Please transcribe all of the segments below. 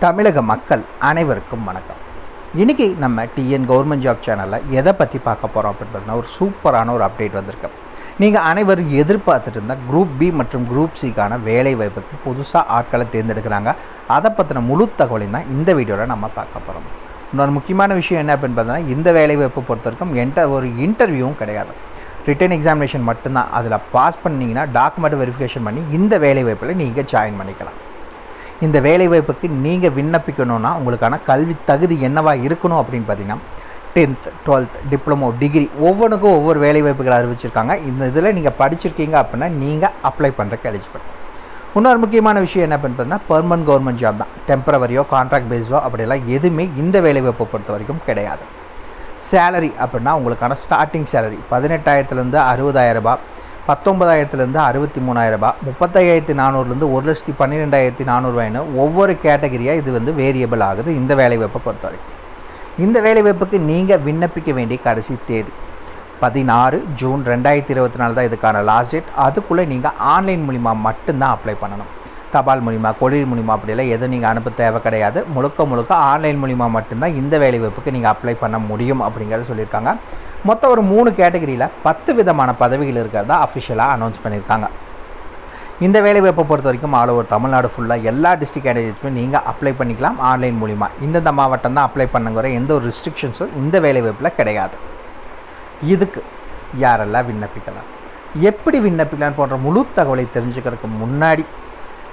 தமிழக மக்கள் அனைவருக்கும் வணக்கம். இன்றைக்கி நம்ம டிஎன் கவர்மெண்ட் ஜாப் சேனலில் எதை பற்றி பார்க்க போகிறோம் அப்படின்னு பார்த்தீங்கன்னா, ஒரு சூப்பரான ஒரு அப்டேட் வந்திருக்கு. நீங்கள் அனைவரும் எதிர்பார்த்துட்டு இருந்தால் குரூப் பி மற்றும் குரூப் சிக்கான வேலை வாய்ப்புக்கு புதுசாக ஆட்களை தேர்ந்தெடுக்கிறாங்க. அதை பற்றின முழு தகவலையும் தான் இந்த வீடியோவில் நம்ம பார்க்க போகிறோம். இன்னொரு முக்கியமான விஷயம் என்ன அப்படின்னு பார்த்தீங்கன்னா, இந்த வேலை வாய்ப்பு பொறுத்த வரைக்கும் ஒரு இன்டர்வியூவும் கிடையாது. ரிட்டன் எக்ஸாமினேஷன் மட்டும்தான். அதில் பாஸ் பண்ணிங்கன்னா டாக்குமெண்ட் வெரிஃபிகேஷன் பண்ணி இந்த வேலை வாய்ப்பில் நீங்கள் ஜாயின் பண்ணிக்கலாம். இந்த வேலைவாய்ப்புக்கு நீங்கள் விண்ணப்பிக்கணுன்னா உங்களுக்கான கல்வி தகுதி என்னவாக இருக்கணும் அப்படின்னு பார்த்தீங்கன்னா, 10th 12th டிப்ளமோ டிகிரி ஒவ்வொன்றுக்கும் ஒவ்வொரு வேலைவாய்ப்புகளை அறிவிச்சிருக்காங்க. இந்த இதில் நீங்கள் படிச்சிருக்கீங்க அப்படின்னா நீங்கள் அப்ளை பண்ணுறக்கு எலிஜிபிள். இன்னொரு முக்கியமான விஷயம் என்ன அப்படின்னு பார்த்தீங்கன்னா, பெர்மனன்ட் கவர்மெண்ட் ஜாப் தான். டெம்பரவரியோ கான்ட்ராக்ட் பேஸோ அப்படியெல்லாம் எதுவுமே இந்த வேலைவாய்ப்பை பொறுத்த வரைக்கும் கிடையாது. சேலரி அப்படின்னா உங்களுக்கான ஸ்டார்டிங் சேலரி 18,000 60,000 ரூபாய், 19,000 63,000 ரூபாய், 35,400 1,12,400 ஒவ்வொரு கேட்டகரியாக இது வேரியபிள் ஆகுது இந்த வேலைவாய்ப்பை பொறுத்த வரைக்கும். இந்த வேலைவாய்ப்புக்கு நீங்கள் விண்ணப்பிக்க வேண்டிய கடைசி தேதி 16 ஜூன் 2024 தான் இதுக்கான லாஸ்ட் டேட். அதுக்குள்ளே நீங்கள் ஆன்லைன் மூலிமா மட்டும்தான் அப்ளை பண்ணணும். தபால் மூலிமா கொரியர் மூலிமா அப்படியெல்லாம் எதுவும் நீங்கள் அனுப்ப தேவை கிடையாது. முழுக்க ஆன்லைன் மூலிமா மட்டும்தான் இந்த வேலைவாய்ப்புக்கு நீங்கள் அப்ளை பண்ண முடியும் அப்படிங்கிறத சொல்லியிருக்காங்க. மொத்தம் ஒரு 3 கேட்டகரியில் 10 விதமான பதவிகள் இருக்கிறதா அஃபிஷியலாக அனௌன்ஸ் பண்ணியிருக்காங்க. இந்த வேலைவாய்ப்பை பொறுத்த வரைக்கும் ஆல் ஓவர் தமிழ்நாடு ஃபுல்லாக எல்லா டிஸ்ட்ரிக்ட் கேண்டிடேட்ஸுமே நீங்கள் அப்ளை பண்ணிக்கலாம் ஆன்லைன் மூலிமா. இந்தந்த மாவட்டம் தான் அப்ளை பண்ணுங்கிற எந்த ஒரு ரெஸ்ட்ரிக்ஷன்ஸும் இந்த வேலைவாய்ப்பில் கிடையாது. இதுக்கு யாரெல்லாம் விண்ணப்பிக்கலாம், எப்படி விண்ணப்பிக்கலாம் போன்ற முழு தகவலை தெரிஞ்சுக்கிறதுக்கு முன்னாடி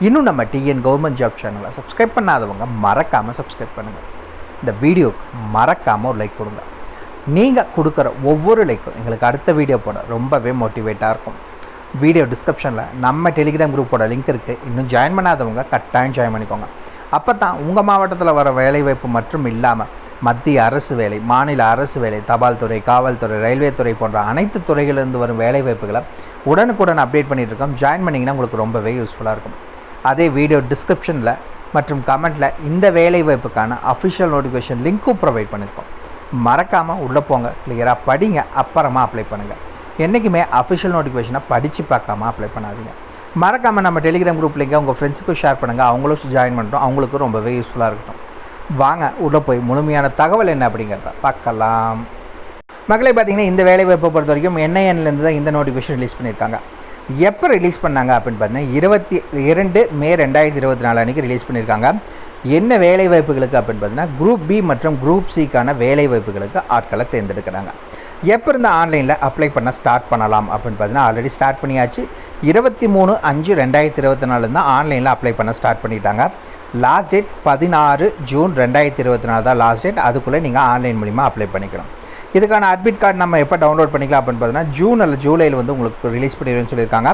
இன்னும் நம்ம டிஎன் கவர்மெண்ட் ஜாப் சேனலை சப்ஸ்கிரைப் பண்ணாதவங்க மறக்காமல் சப்ஸ்கிரைப் பண்ணுங்கள். இந்த வீடியோக்கு மறக்காமல் ஒரு லைக் கொடுங்க. நீங்கள் கொடுக்குற ஒவ்வொரு லைக்கும் எங்களுக்கு அடுத்த வீடியோ போட ரொம்பவே மோட்டிவேட்டாக இருக்கும். வீடியோ டிஸ்கிரிப்ஷனில் நம்ம டெலிகிராம் குரூப்போட லிங்க் இருக்குது. இன்னும் ஜாயின் பண்ணாதவங்க கட்டாயம் ஜாயின் பண்ணிக்கோங்க. அப்போ தான் உங்கள் மாவட்டத்தில் வர வேலைவாய்ப்பு மற்றும் இல்லாமல் மத்திய அரசு வேலை, மாநில அரசு வேலை, தபால் துறை, காவல்துறை, ரயில்வே துறை போன்ற அனைத்து துறைகளிலிருந்து வரும் வேலைவாய்ப்புகளை உடனுக்குடன் அப்டேட் பண்ணிகிட்டு இருக்கோம். ஜாயின் பண்ணிங்கன்னா உங்களுக்கு ரொம்பவே யூஸ்ஃபுல்லாக இருக்கும். அதே வீடியோ டிஸ்கிரிப்ஷனில் மற்றும் கமெண்ட்டில் இந்த வேலைவாய்ப்புக்கான அஃபிஷியல் நோட்டிஃபிகேஷன் லிங்க்கும் ப்ரொவைட் பண்ணியிருக்கோம். மறக்காமல் உள்ளே போங்க, கிளியராக படிங்க, அப்புறமா அப்ளை பண்ணுங்கள். என்றைக்குமே அஃபிஷியல் நோட்டிஃபிகேஷனை படித்து பார்க்காம அப்ளை பண்ணாதீங்க. மறக்காமல் நம்ம டெலிகிராம் குரூப் லிங்கை உங்கள் ஃப்ரெண்ட்ஸுக்கும் ஷேர் பண்ணுங்கள். அவங்களும் ஜாயின் பண்ணுறோம், அவங்களுக்கும் ரொம்பவே யூஸ்ஃபுல்லாக இருக்கட்டும். வாங்க உள்ளே போய் முழுமையான தகவல் என்ன அப்படிங்கிறத பார்க்கலாம். மக்களை பார்த்திங்கன்னா, இந்த வேலைவாய்ப்பை பொறுத்த வரைக்கும் NINலேருந்து தான் இந்த நோட்டிஃபிகேஷன் ரிலீஸ் பண்ணியிருக்காங்க. எப்போ ரிலீஸ் பண்ணாங்க அப்படின்னு பார்த்தீங்கன்னா 22 மே 2024 அன்றைக்கி ரிலீஸ் பண்ணியிருக்காங்க. என்ன வேலைவாய்ப்புகளுக்கு அப்படின்னு பார்த்தீங்கன்னா, குரூப் பி மற்றும் குரூப் சிக்கான வேலைவாய்ப்புகளுக்கு ஆட்களை தேர்ந்தெடுக்கிறாங்க. எப்போ இருந்து ஆன்லைனில் அப்ளை பண்ண ஸ்டார்ட் பண்ணலாம் அப்படின்னு பார்த்தீங்கன்னா, ஆல்ரெடி ஸ்டார்ட் பண்ணியாச்சு. 23/5/2024 தான் ஆன்லைனில் அப்ளை பண்ண ஸ்டார்ட் பண்ணிட்டாங்க. லாஸ்ட் டேட் 16 ஜூன் 2024 தான் லாஸ்ட் டேட். அதுக்குள்ளே நீங்கள் ஆன்லைன் மூலிமா அப்ளை பண்ணிக்கணும். இதுக்கான அட்மிட் கார்டு நம்ம எப்போ டவுன்லோட் பண்ணிக்கலாம் அப்படின்னு பார்த்தீங்கன்னா, ஜூன் அல்லது ஜூலையில் உங்களுக்கு ரிலீஸ் பண்ணிடுன்னு சொல்லியிருக்காங்க.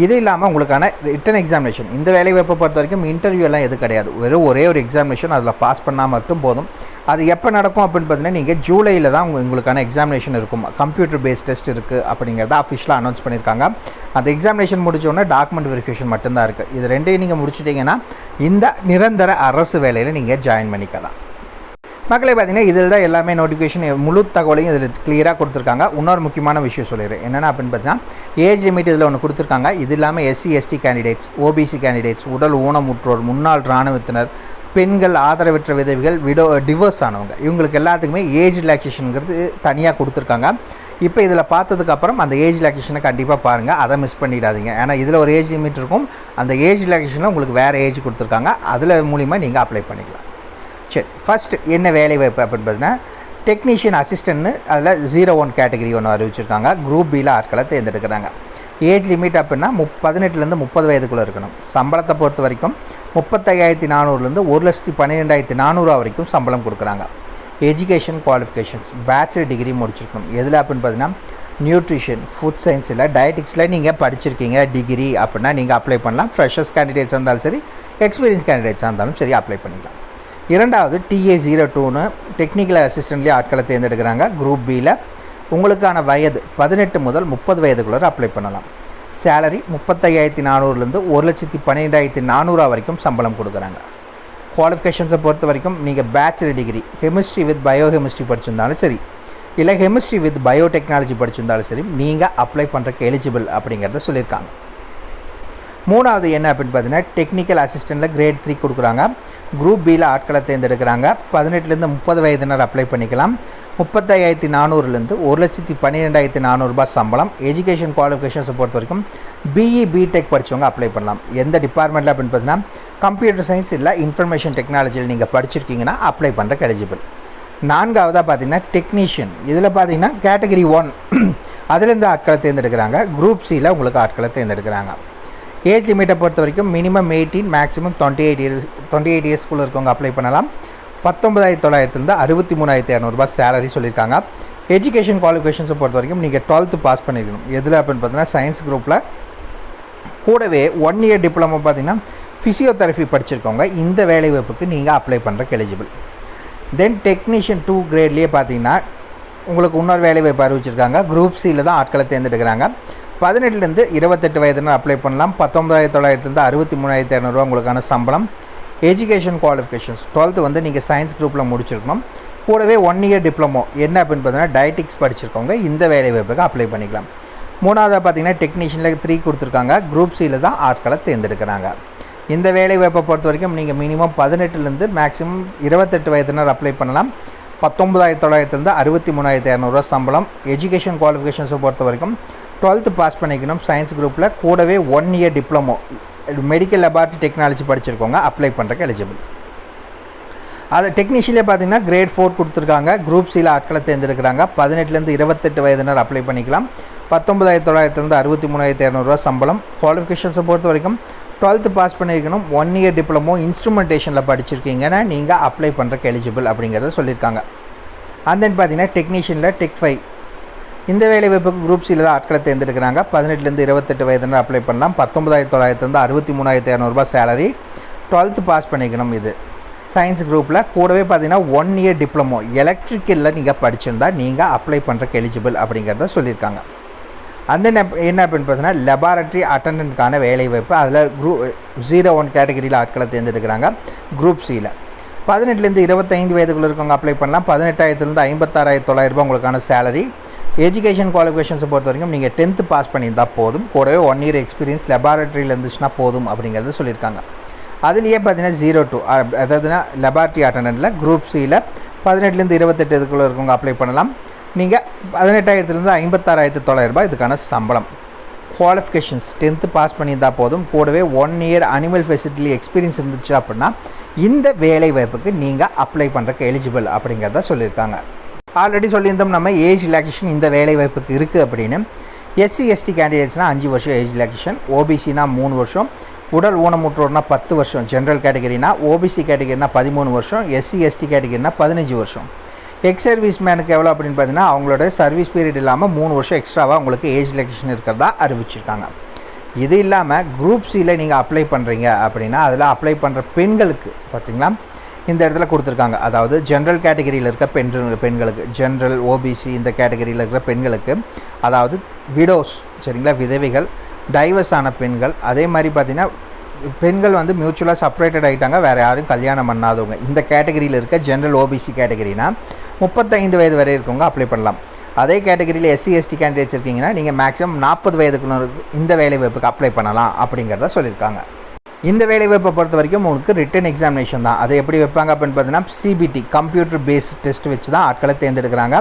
இது இல்லாமல் உங்களுக்கான ரிட்டன் எக்ஸாமினேஷன், இந்த வேலைவாய்ப்பை பொறுத்த வரைக்கும் இன்டர்வியூ எல்லாம் எதுவும் கிடையாது. ஒரே ஒரு எக்ஸாமினேஷன், அதில் பாஸ் பண்ணால் மட்டும் போதும். அது எப்போ நடக்கும் அப்படின்னு பார்த்தீங்கன்னா, நீங்கள் ஜூலையில் தான் உங்களுக்கான எக்ஸாமினேஷன் இருக்கும். கம்ப்யூட்டர் பேஸ்ட் டெஸ்ட் இருக்குது அப்படிங்கிறத அஃபிஷியலாக அனௌன்ஸ் பண்ணியிருக்காங்க. அந்த எக்ஸாமினேஷன் முடிச்சோடனே டாக்குமெண்ட் வெரிஃபிகேஷன் மட்டும்தான் இருக்குது. இது ரெண்டையும் நீங்கள் முடிச்சிட்டிங்கன்னா இந்த நிரந்தர அரசு வேலையில் நீங்கள் ஜாயின் பண்ணிக்கலாம். மக்களை பார்த்தீங்கன்னா, இதில் தான் எல்லாமே நோட்டிஃபிகேஷன் முழு தகவலையும் இதில் கிளியராக கொடுத்துருக்காங்க. இன்னொரு முக்கியமான விஷயம் சொல்லிடுறேன். என்னென்ன அப்படின்னு பார்த்தீங்கன்னா, ஏஜ் லிமிட் இதில் ஒன்று கொடுத்துருக்காங்க. இது இல்லாமல் SC/ST கேண்டிடேட்ஸ், OBC கேண்டிடேட்ஸ், உடல் ஊனமுற்றோர், முன்னாள் இராணுவத்தினர், பெண்கள், ஆதரவற்ற விதவிகள், டிவோர்ஸ் ஆனவங்க, இவங்களுக்கு எல்லாத்துக்குமே ஏஜ் ரிலாக்ஸேஷனுங்கிறது தனியாக கொடுத்துருக்காங்க. இப்போ இதில் பார்த்ததுக்கப்புறம் அந்த ஏஜ் ரிலாக்ஸேஷனை கண்டிப்பாக பாருங்கள், அதை மிஸ் பண்ணிடாதீங்க. ஏன்னா இதில் ஒரு ஏஜ் லிமிட் இருக்கும். அந்த ஏஜ் ரிலாக்ஸேஷனில் உங்களுக்கு வேறு ஏஜ் கொடுத்துருக்காங்க. அதில் மூலிமா நீங்கள் அப்ளை பண்ணிக்கலாம். சரி, ஃபஸ்ட்டு என்ன வேலைவாய்ப்பு அப்படின்னு பார்த்தீங்கன்னா, டெக்னீஷியன் அசிஸ்டன்ட்னு அதில் 01 கேட்டகரி ஒன்று அறிவிச்சிருக்காங்க. குரூப் பியில் ஆட்களை தேர்ந்தெடுக்கிறாங்க. ஏஜ் லிமிட் அப்படின்னா 18 30 வயதுக்குள்ளே இருக்கணும். சம்பளத்தை பொறுத்த வரைக்கும் 35,400 1,12,400 வரைக்கும் சம்பளம் கொடுக்குறாங்க. எஜுகேஷன் குவாலிஃபிகேஷன்ஸ் பேச்சுலர் டிகிரி முடிச்சிருக்கணும். எதில் அப்படின்னு பார்த்தீங்கன்னா, நியூட்ரிஷன், ஃபுட் சயின்ஸில், டயட்டிக்ஸில் நீங்கள் படிச்சிருக்கீங்க டிகிரி அப்படின்னா நீங்கள் அப்ளை பண்ணலாம். ஃப்ரெஷர்ஸ் கேண்டிடேட்ஸாக இருந்தாலும் சரி, எக்ஸ்பீரியன்ஸ் கேண்டிடேட்ஸாக இருந்தாலும் சரி அப்ளை பண்ணிக்கலாம். இரண்டாவது TA02ன்னு டெக்னிக்கல் அசிஸ்டன்ட்லேயே ஆட்களை தேர்ந்தெடுக்கிறாங்க. குரூப் பியில் உங்களுக்கான வயது 18 முதல் 30 வயதுக்குள்ளே அப்ளை பண்ணலாம். சேலரி 35,400 1,12,400 வரைக்கும் சம்பளம் கொடுக்குறாங்க. குவாலிஃபிகேஷன்ஸை பொறுத்த வரைக்கும் நீங்கள் bachelor degree chemistry with biochemistry படிச்சிருந்தாலும் சரி, இல்லை கெமிஸ்ட்ரி வித் பயோடெக்னாலஜி படிச்சிருந்தாலும் சரி, நீங்கள் அப்ளை பண்ணுறதுக்கு எலிஜிபிள் அப்படிங்கிறத சொல்லியிருக்காங்க. மூணாவது என்ன அப்படின்னு பார்த்தீங்கன்னா டெக்னிக்கல் அசிஸ்டண்ட்டில் கிரேட் 3 கொடுக்குறாங்க. குரூப் பியில் ஆட்களை தேர்ந்தெடுக்கிறாங்க. 18லேருந்து 30 வயதினர் அப்ளை பண்ணிக்கலாம். 35,400லேருந்து 1,12,400 சம்பளம். எஜுகேஷன் குவாலிஃபிகேஷன்ஸை பொறுத்த வரைக்கும் பிஇ பிடெக் படித்தவங்க அப்ளை பண்ணலாம். எந்த டிபார்ட்மெண்ட்டில் அப்படின்னு பார்த்தீங்கன்னா கம்ப்யூட்டர் சயின்ஸ் இல்லை இன்ஃபர்மேஷன் டெக்னாலஜியில் நீங்கள் படிச்சிருக்கீங்கன்னா அப்ளை பண்ணுறக்கு எலிஜிபிள். நான்காவதாக பார்த்தீங்கன்னா டெக்னீஷியன். இதில் பார்த்தீங்கன்னா கேட்டகரி 1 அதுலேருந்து ஆட்களை தேர்ந்தெடுக்கிறாங்க. குரூப் சியில் உங்களுக்கு ஆட்களை தேர்ந்தெடுக்கிறாங்க. ஏஜ் லிமிட்டை பொறுத்த வரைக்கும் மினிமம் 18 மேக்ஸிமம் 28 இயர்ஸ்க்குள்ளே இருக்கவங்க அப்ளை பண்ணலாம். 19,900லேருந்து 63,200 சேலரி சொல்லியிருக்காங்க. எஜுகேஷன் குவாலிஃபிகேஷன்ஸை பொறுத்த வரைக்கும் நீங்கள் 12th பாஸ் பண்ணியிருக்கணும். எதில் அப்படின்னு பார்த்தீங்கன்னா சயின்ஸ் குரூப்பில். கூடவே 1 இயர் டிப்ளமோ பார்த்தீங்கன்னா ஃபிசியோதெரபி படிச்சிருக்கவங்க இந்த வேலைவாய்ப்புக்கு நீங்கள் அப்ளை பண்ணுறக்கு எலிஜிபிள். தென் டெக்னீஷியன் 2 கிரேட்லேயே பார்த்தீங்கன்னா உங்களுக்கு இன்னொரு வேலைவாய்ப்பு அறிவிச்சிருக்காங்க. குரூப் சியில் தான் ஆட்களை தேர்ந்தெடுக்கிறாங்க. 18லேருந்து 28 வயதுன்னு அப்ளை பண்ணலாம். 19,900லேருந்து 63,200 உங்களுக்கான சம்பளம். எஜுகேஷன் குவாலிஃபிகேஷன்ஸ் 12th வந்து நீங்கள் சயின்ஸ் குரூப்பில் முடிச்சிருக்கணும். கூடவே 1 இயர் டிப்ளமோ என்ன அப்படின்னு பார்த்தீங்கன்னா டயட்டிக்ஸ் படிச்சிருக்கவங்க இந்த வேலைவாய்ப்புக்கு அப்ளை பண்ணிக்கலாம். மூணாவதாக பார்த்தீங்கன்னா டெக்னீஷியனில் 3 கொடுத்துருக்காங்க. குரூப் சியில் தான் ஆட்களை தேர்ந்தெடுக்கிறாங்க. இந்த வேலைவாய்ப்பை பொறுத்த வரைக்கும் நீங்கள் மினிமம் 18லேருந்து மேக்ஸிமம் 28 வயதினர் அப்ளை பண்ணலாம். 19,900லேருந்து 63,200 சம்பளம். எஜுகேஷன் குவாலிஃபிகேஷன்ஸை பொறுத்த வரைக்கும் 12th பாஸ் பண்ணிக்கணும் சயின்ஸ் குரூப்பில். கூடவே 1 year diploma medical laboratory technology படிச்சிருக்கவங்க அப்ளை பண்ணுறக்கு எலிஜிபிள். அது டெக்னீஷியன்லேயே பார்த்தீங்கன்னா கிரேட் 4 கொடுத்துருக்காங்க. குரூப் சியில் ஆட்களை தேர்ந்தெடுக்கிறாங்க. 18லேருந்து 28 வயதினர் அப்ளை பண்ணிக்கலாம். 19,900லேருந்து 63,200 சம்பளம். குவாலிஃபிகேஷன்ஸை பொறுத்த வரைக்கும் 12th பாஸ் பண்ணியிருக்கணும். 1 இயர் டிப்ளமோ இன்ஸ்ட்ருமெண்டேஷனில் படிச்சிருக்கீங்கன்னா நீங்கள் அப்ளை பண்ணுறக்கு எலிஜிபிள் அப்படிங்கிறத சொல்லியிருக்காங்க. அண்ட் தென் பார்த்தீங்கன்னா டெக்னீஷியனில் டெக் 5 இந்த வேலைவாய்ப்புக்கு குரூப் சியில் தான் ஆட்களை தேர்ந்தெடுக்கிறாங்க. 18லேருந்து 28 வயதினர் அப்ளை பண்ணலாம். 19,900லேருந்து 63,200 சேலரி. 12th பாஸ் பண்ணிக்கணும் இது சயின்ஸ் குரூப்பில். கூடவே பார்த்தீங்கன்னா 1 இயர் டிப்ளமோ எலக்ட்ரிக்கலில் நீங்கள் படிச்சிருந்தால் நீங்கள் அப்ளை பண்ணுறக்கு எலிஜிபிள் அப்படிங்கிறத சொல்லியிருக்காங்க. அந்த என்ன அப்படின்னு பார்த்தீங்கன்னா லெபார்ட்டரி அட்டண்டன்ட்கான வேலைவாய்ப்பு அதில் குரூப் 01 கேட்டகரியில் ஆட்களை தேர்ந்தெடுக்கிறாங்க. குரூப் சியில் 18லேருந்து 25 வயதுக்குள்ள இருக்கவங்க அப்ளை பண்ணலாம். 18,000லேருந்து 56,900 உங்களுக்கான சேலரி. எஜுகேஷன் குவாலிஃபிகேஷன்ஸை பொறுத்த வரைக்கும் நீங்கள் 10th பாஸ் பண்ணியிருந்தால் போதும். கூடவே 1 இயர் எக்ஸ்பீரியன்ஸ் லெபார்ட்டரியில் இருந்துச்சுன்னா போதும் அப்படிங்கிறது சொல்லியிருக்காங்க. அதுலேயே பார்த்தீங்கன்னா 02 அதாவதுனா லெபார்ட்டரி அட்டண்டன்ட்டில் குரூப் சியில் 18லேருந்து 28 இதுக்குள்ளே இருக்கவங்க அப்ளை பண்ணலாம். நீங்கள் 18,000லேருந்து 56,900 இதுக்கான சம்பளம். குவாலிஃபிகேஷன்ஸ் 10th பாஸ் பண்ணியிருந்தால் போதும். கூடவே 1 இயர் அனிமல் ஃபெசிலிட்டி எக்ஸ்பீரியன்ஸ் இருந்துச்சு அப்படின்னா இந்த வேலை வாய்ப்புக்கு நீங்கள் அப்ளை பண்ணுறக்கு எலிஜிபிள் அப்படிங்கிறத சொல்லியிருக்காங்க. ஆல்ரெடி சொல்லியிருந்தோம் நம்ம ஏஜ் ரிலாக்ஸேஷன் இந்த வேலை வாய்ப்புக்கு இருக்குது அப்படின்னு. SC ST கேண்டிடேட்ஸ்னால் 5 வருஷம் ஏஜ் ரிலாக்ஸேஷன். ஓபிசினா 3 வருஷம். உடல் ஊனமுற்றோர்னா 10 வருஷம். ஜென்ரல் கேட்டகரினா ஓபிசி கேட்டகரினா 13 வருஷம். SC ST கேட்டகரினா 15 வருஷம். எக்ஸ் சர்வீஸ் மேனுக்கு எவ்வளோ அப்படின்னு பார்த்தீங்கன்னா அவங்களோட சர்வீஸ் பீரியட் இல்லாமல் 3 வருஷம் எக்ஸ்ட்ராவாக உங்களுக்கு ஏஜ் ரிலாக்ஸேஷன் இருக்கிறதா அறிவிச்சிருக்காங்க. இது இல்லாமல் குரூப் சியில் நீங்கள் அப்ளை பண்ணுறீங்க அப்படின்னா அதில் அப்ளை பண்ணுற பெண்களுக்கு பார்த்திங்களா இந்த இடத்துல கொடுத்துருக்காங்க. அதாவது ஜென்ரல் கேட்டகரியில் இருக்க பெண்களுக்கு ஜென்ரல் ஓபிசி இந்த கேட்டகரியில் இருக்கிற பெண்களுக்கு, அதாவது விடோஸ் சரிங்களா, விதவைகள், டைவர்ஸ் ஆன பெண்கள், அதே மாதிரி பார்த்திங்கன்னா பெண்கள் வந்து மியூச்சுவலாக செப்பரேட்டட் ஆகிட்டாங்க, வேறு யாரும் கல்யாணம் பண்ணாதவங்க, இந்த கேட்டகரியில் இருக்க ஜென்ரல் ஓபிசி கேட்டகரினா 35 வயது வரை இருக்கவங்க அப்ளை பண்ணலாம். அதே கேட்டகரியில் SC ST கேண்டிடேட்ஸ் இருக்கீங்கன்னா நீங்கள் மேக்ஸிமம் 40 வயதுக்குள்ள இந்த வேலைவாய்ப்புக்கு அப்ளை பண்ணலாம் அப்படிங்கிறத சொல்லியிருக்காங்க. இந்த வேலைவாய்ப்பை பொறுத்த வரைக்கும் உங்களுக்கு ரிட்டன் எக்ஸாமினேஷன் தான். அதை எப்படி வைப்பாங்க அப்படின்னு பார்த்தீங்கன்னா CBT கம்ப்யூட்டர் பேஸ்ட் டெஸ்ட் வச்சு தான் ஆட்களை தேர்ந்தெடுக்கிறாங்க.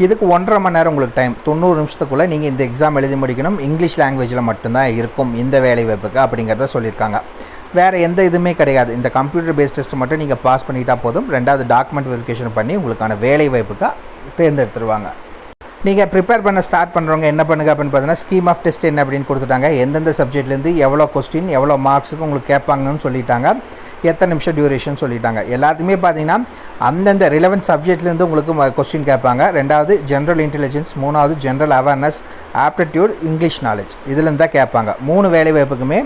இதுக்கு 1.5 மணி நேரம் உங்களுக்கு டைம், 90 நிமிஷத்துக்குள்ளே நீங்கள் இந்த எக்ஸாம் எழுதி முடிக்கணும். இங்கிலீஷ் லாங்குவேஜில் மட்டும்தான் இருக்கும் இந்த வேலைவாய்ப்புக்கு அப்படிங்கிறத சொல்லியிருக்காங்க. வேறு எந்த இதுவுமே கிடையாது. இந்த கம்ப்யூட்டர் பேஸ்ட் டெஸ்ட் மட்டும் நீங்கள் பாஸ் பண்ணிட்டால் போதும். ரெண்டாவது டாக்குமெண்ட் வெரிஃபிகேஷன் பண்ணி உங்களுக்கான வேலைவாய்ப்புக்கு தேர்ந்தெடுத்துருவாங்க. நீங்கள் ப்ரிப்பேர் பண்ண ஸ்டார்ட் பண்ணுறவங்க என்ன பண்ணுங்க அப்படின்னு பார்த்தீங்கன்னா ஸ்கீம் ஆஃப் டெஸ்ட் என்ன அப்படின்னு கொடுத்துட்டாங்க. எந்தெந்த சப்ஜெக்ட்லேருந்து எவ்வளோ கொஸ்டின் எவ்வளோ மார்க்ஸுக்கு உங்களுக்கு கேட்பாங்கன்னு சொல்லிட்டாங்க. எத்தனை நிமிஷம் டியூரேஷன் சொல்லிட்டாங்க. எல்லாத்துமே பார்த்தீங்கன்னா அந்தந்த ரிலவெண்ட் சப்ஜெக்ட்லேருந்து உங்களுக்கு கொஸ்டின் கேட்பாங்க. ரெண்டாவது ஜென்ரல் இன்டெலிஜென்ஸ், மூணாவது general awareness, aptitude, English knowledge இதுலேருந்து தான் கேட்பாங்க. 3 வேலை வாய்ப்புக்குமே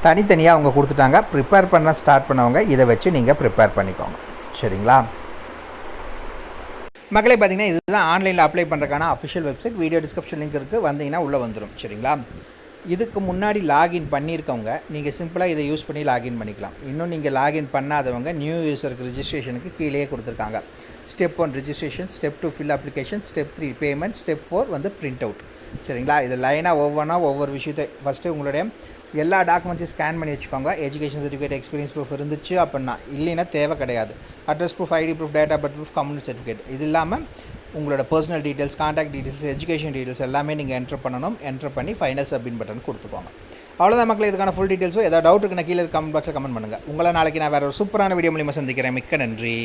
தனித்தனியாக அவங்க கொடுத்துட்டாங்க. ப்ரிப்பேர் பண்ண ஸ்டார்ட் பண்ணவங்க இதை வச்சு நீங்கள் ப்ரிப்பேர் பண்ணிக்கோங்க. சரிங்களா மக்களே? பார்த்தீங்கன்னா இதுதான் ஆன்லைனில் அப்ளை பண்ணுறதுக்கான official website. Video description link இருக்குது, வந்தீங்கன்னா உள்ளே வந்துடும். சரிங்களா? இதுக்கு முன்னாடி லாகின் பண்ணியிருக்கவங்க நீங்கள் சிம்பிளாக இதை யூஸ் பண்ணி லாகின் பண்ணிக்கலாம். இன்னும் நீங்கள் லாகின் பண்ணாதவங்க நியூ யூசருக்கு ரிஜிஸ்ட்ரேஷனுக்கு கீழே கொடுத்துருக்காங்க. Step 1 registration, step 2 fill application, step 3 payment, step 4 வந்து பிரிண்ட் அவுட். சரிங்களா? இது லைனாக ஒவ்வொரு விஷயத்தை ஃபஸ்ட்டு உங்களுடைய எல்லா டாக்குமெண்ட்ஸையும் ஸ்கேன் பண்ணி வச்சுக்கோங்க. எஜுகேஷன் சர்டிஃபிகேட், எக்ஸ்பீரியன்ஸ் ப்ரூஃப் இருந்துச்சு அப்படின்னா, இல்லைன்னா தேவை கிடையாது. Address proof, ID proof, date of birth proof, community certificate, இது இல்லாமல் உங்களோட personal details, contact details, education details எல்லாமே நீங்கள் என்ட்ரு பண்ணணும். என்ட்ரு பண்ணி ஃபைனல் சப்மிட் பட்டன் கொடுத்துக்கோங்க. அவ்வளோதான் மக்களே. இதுக்கான ஃபுல் டீட்டெயில்ஸோ ஏதாவது டவுட் இருக்குன்னா கீழே கமெண்ட் பாக்ஸில் கமெண்ட் பண்ணுங்கள். உங்களை நாளைக்கு நான் வேறு ஒரு சூப்பரான வீடியோ மூலியமாக சந்திக்கிறேன். மிக்க நன்றி.